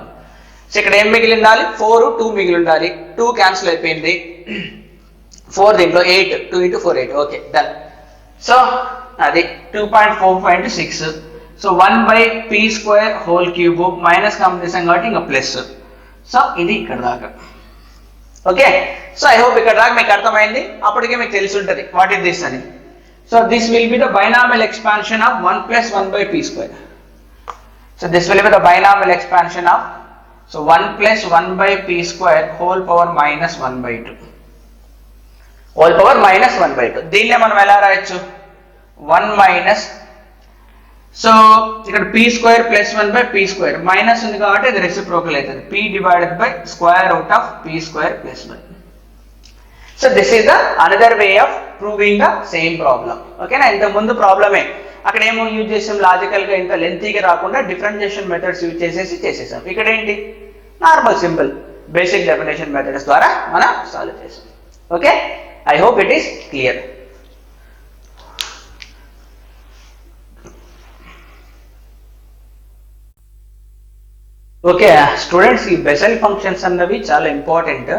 సో ఇక్కడ ఏం మిగిలి ఉండాలి? 4, 2 మిగిలి ఉండాలి. 2 క్యాన్సిల్ అయిపోయింది, 4 దీంట్లో 8, 2 ఇంటూ 4 8. Okay, done. సో అది 2.45 into 6. So 1/p² whole cube, minus combination కాబట్టి ఇంకా ప్లస్. సో ఇది ఇక్కడ దాకా. ఓకే, సో ఐ హోప్ ఇక్కడ దాకా మీకు అర్థమైంది. అప్పటికే మీకు తెలిసి ఉంటుంది వాట్ ఇస్ దిస్ అని. So this will be the binomial expansion of 1 + 1/p². So this will be the binomial expansion of 1 + 1/p² whole power -1/2, whole power -1/2. దీన్నే మనం ఎలా రాయొచ్చు? 1 మైనస్, సో ఇక్కడ p² + 1/p², మైనస్ ఉంది కాబట్టి ఇది రెసిప్రోకల్ అవుతుంది, p divided by square root of p² + 1. So this is the another way of proving the same problem. ఓకేనా? ఇంతకు ముందు ప్రాబ్లమే అక్కడ ఏమో యూజ్ చేసాం, లాజికల్ గా ఇంత లెంతీగా రాకుండా డిఫరెన్షియేషన్ మెథడ్స్ యూజ్ చేసేసాం. ఇక్కడ ఏంటి? Normal simple basic definition methods ద్వారా మనం సాల్వ్ చేసాం. Okay, I hope it is clear. Okay students, ఈ బెసెల్ ఫంక్షన్స్ అన్నవి చాలా ఇంపార్టెంట్.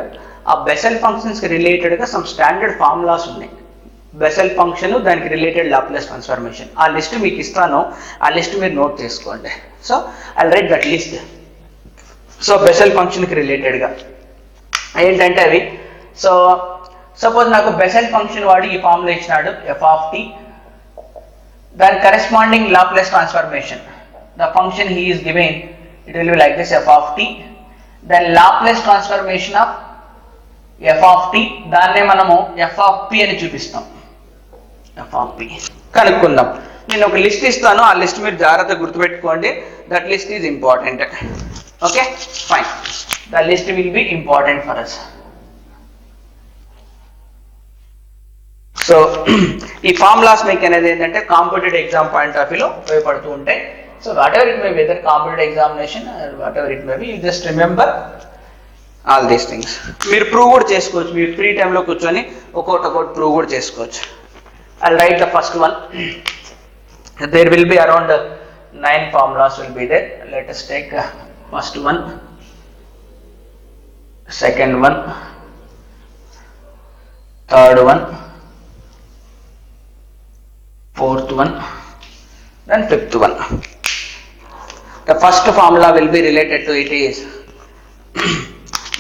ఆ బెసెల్ ఫంక్షన్స్ కి రిలేటెడ్ గా సమ్ స్టాండర్డ్ ఫార్ములాస్ ఉన్నాయి. బెసెల్ ఫంక్షన్, దానికి రిలేటెడ్ లాప్లేస్ ట్రాన్స్ఫర్మేషన్, ఆ లిస్ట్ మీకు ఇస్తాను, ఆ లిస్ట్ మీరు నోట్ చేసుకోండి. So I right that list. So Bessel function కి రిలేటెడ్ గా ఏంటంటే అవి, సో సపోజ్ నాకు బెసెల్ ఫంక్షన్ వాడు ఈ ఫార్ములా ఇచ్చినాడు, f(t), దాని corresponding Laplace transformation, the function he is giving, it will be like this, f(t), then Laplace transformation of f(t), దాన్నే మనము f(p) అని చూపిస్తాం. f(p) కనుక్కుందాం. నేను ఒక లిస్ట్ ఇస్తాను, ఆ లిస్ట్ మీరు జాగ్రత్తగా గుర్తుపెట్టుకోండి. That list is important. Okay fine, the list will be important for us. So ఈ ఫార్ములాస్ మీకు అనేది ఏంటంటే కాంపిటేటివ్ ఎగ్జామ్ పాయింట్ ఆఫ్ వ్యూలో ఉపయోగపడుతూ ఉంటాయి. So whatever it may be, whether competitive examination or whatever it may be, you just remember all these things. మీరు prove కూడా చేసుకోవచ్చు, మీరు ఫ్రీ టైంలో కూర్చొని ఒక్కొక్కటి ప్రూవ్ కూడా చేసుకోవచ్చు. I'll write the first one. There will be around 9 formulas will be there. Let us take first one, second one, third one, fourth one, then fifth one. The first formula will be related to it is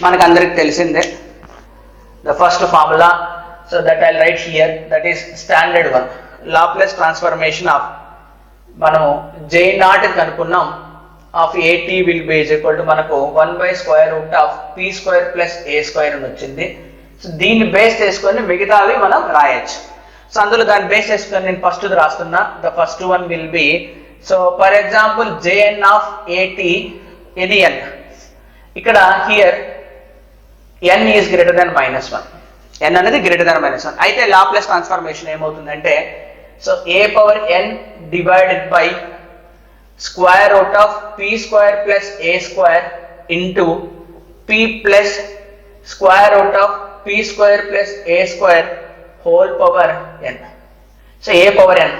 మనకు అందరికి తెలిసిందే, the first formula, so that I'll write here, that is standard one, Laplace transformation of మనము J0 కనుక్కున్నాం of AT will be is equal to మనకు 1/√of p² plus a² అని వచ్చింది. So దీన్ని base చేసుకొని మిగతావి మనం రాయొచ్చు. సో అందులో దాన్ని బేస్ చేసుకొని నేను ఫస్ట్ రాస్తున్నా, the first one will be, so for example Jn of AT, ఇది n, ఇక్కడ here n is greater than -1, n అనేది గ్రేటర్ దాన్ -1. అయితే లాప్లేస్ ట్రాన్స్ఫర్మేషన్ ఏమవుతుందంటే, so a⁴n divided by square root of p² plus a² into p plus square root of p² plus a² whole power n. So a⁴n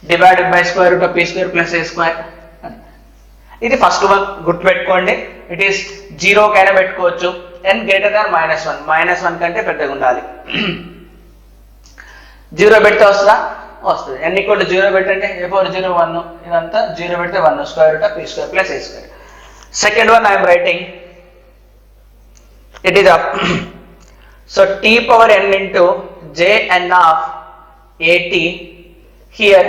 divided by square root of p² plus a². ఇది first one గుర్తుపెట్టుకోండి. It is 0 కైనా పెట్టుకోవచ్చు, n greater than -1, -1 కంటే పెద్దగా ఉండాలి. 0 పెడితే వస్తుందా? వస్తుంది. n = 0 పెట్టంటే a⁴0 1, ఇదంతా 0 పెడితే 1, square root of p² plus a². Second one I'm writing, it is so t⁴n into Jn of AT, here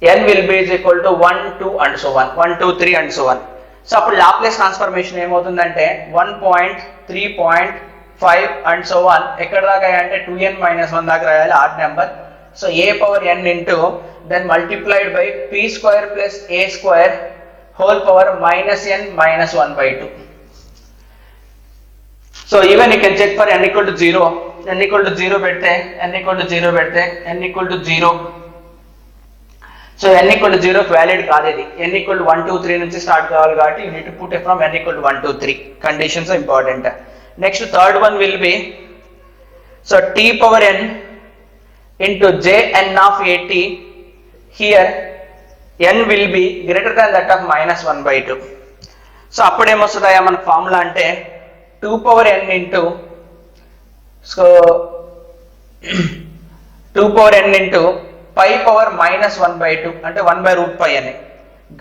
n will be is equal to 1, 2 and so on, 1, 2, 3 and so on. So అప్పుడు Laplace transformation ఏమవుతుందంటే 1.3.5 and so on, ఎక్కడ దాకా అంటే 2n - 1 దాకా రాయాలి, odd number. So a⁴n into then multiplied by p square plus a square whole power minus n minus 1 by 2. So even you can check for n equal to 0, n equal to 0 పెడితే n equal to 0 పెడితే n equal to 0. So n equal to 0 valid కాదు ఇది. n equal to 1 2 3 నుంచి start కావాలి కాబట్టి you need to put it from n equal to 1 2 3. Conditions are important. Next third one will be, so t power n into j n of at, here n will be greater than that of minus 1 by 2. So అప్పుడు ఏమొస్తుందా మన formula అంటే 2 power n into, so 2 power n into pi power minus 1 by 2 అంటే 1 by root pi అని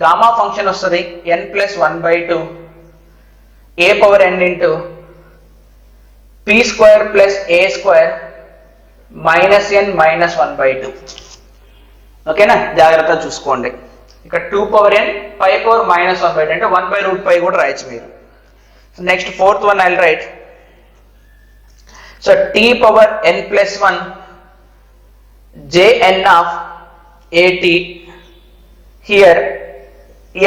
gamma function వస్తుంది n plus 1 by 2 a power n into p square plus a square minus n minus 1 by 2. ఓకేనా, జాగ్రత్తగా చూసుకోండి. ఇక్కడ 2 power n pi power minus 1 by 2 అంటే 1 by root pi కూడా రాయొచ్చు మీరు. So next fourth one I'll write. So t power n plus 1 jn of at, here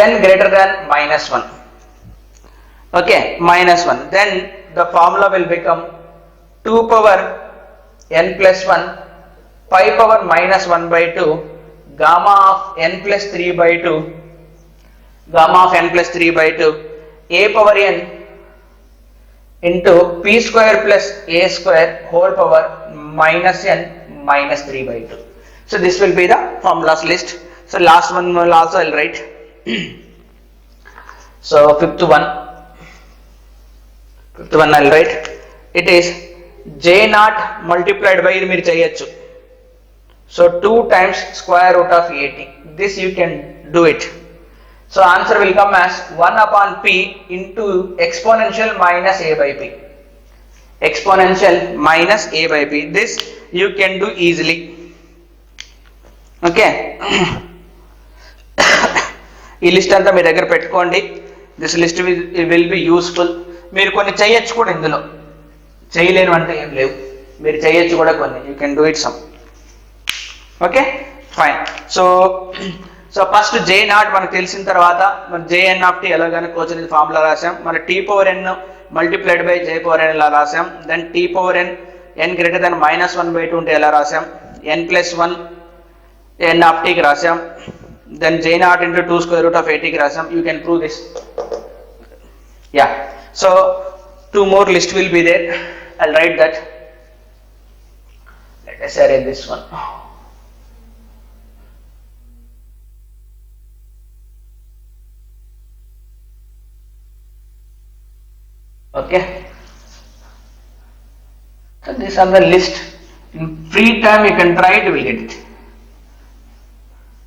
n greater than minus 1. Okay, minus 1. Then the formula will become 2 power n plus 1 pi power minus 1 by 2 gamma of n plus 3 by 2, gamma of n plus 3 by 2 a power n into p square plus a square whole power minus n minus 3 by 2. So this will be the formulas list. So last one will also I'll write. So fifth one I'll write. It is j naught multiplied by, ఇది మీరు చేయొచ్చు. So 2 times square root of 80. This you can do it. So answer will come as 1 upon p into exponential minus a by p. Exponential minus a by p. This you can do easily. Okay. ఈ list అంతా మీ దగ్గర పెట్టుకోండి. This list will be useful. మీరు కొన్ని చేయొచ్చు కూడా, ఇందులో చేయలేను అంటే ఏం లేవు, మీరు చేయొచ్చు కూడా కొన్ని. You can do it some. Okay fine. So first J naught మనకు తెలిసిన తర్వాత మన జేఎన్ ఆఫ్ టీ ఎలాగైనా కోచ్ ఫార్ములా రాసాం. మన T power N multiplied by J power N ఇలా రాసాం. Then T power N N greater than minus 1 by 2 ఉంటే ఎలా రాసాం, ఎన్ ప్లస్ 1 ఎన్ ఆఫ్ టీకి రాసాం. Then j naught into 2 square root of 80కి రాసాం. You can prove this. Yeah, so 2 more list will be there. I'll write that. Let us arrange this one. Okay, so these are the list. In free time you can try it, you will get it.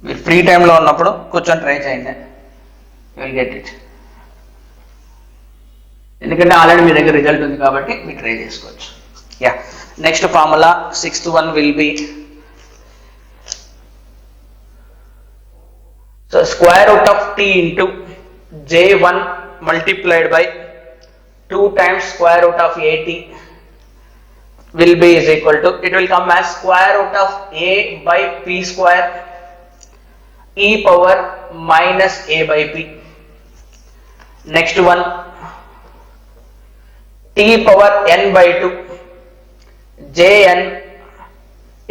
మీరు free టైంలో ఉన్నప్పుడు కూర్చొని try చేయండి, you will get it. ఎందుకంటే already మీ దగ్గర result ఉంది కాబట్టి మీరు ట్రై చేసుకోవచ్చు. Yeah, next formula sixth one will be, so square root of t into j1 multiplied by 2 times square root of 80 will be is equal to, it will come as square root of a by p square e power minus a by p. Next one, t power n by 2 jn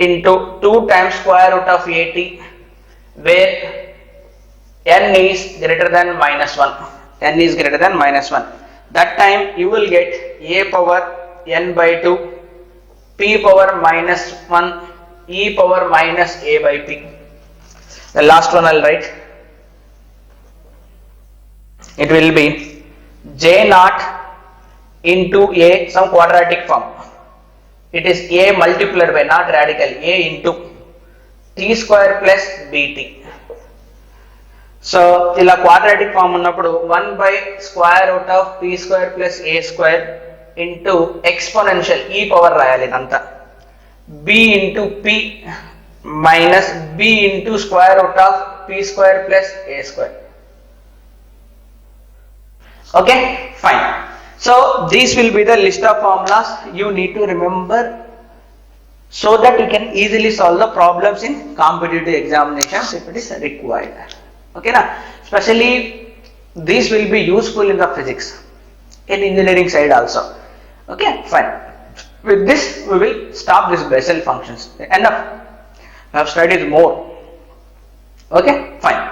into 2 times square root of 80 where n is greater than minus 1. n is greater than minus 1. That time you will get a power n by 2 p power minus 1 e power minus a by p. The last one I'll write. It will be j naught into a, some quadratic form. It is a multiplied by, not radical, a into t square plus bt. So ఇలా quadratic form ఉన్నప్పుడు 1 by square root of p square plus a square into exponential e power రాయాలి ఇదంతా, b into p minus b into square root of p square plus a square. Okay, fine. So this will be the list of formulas you need to remember. so that you can easily solve the problems in competitive examinations if it is required. Okay na, especially these will be useful in the physics, in engineering side also. Okay, fine. With this we will stop this Bessel functions. Enough, we have studied more. Okay, fine.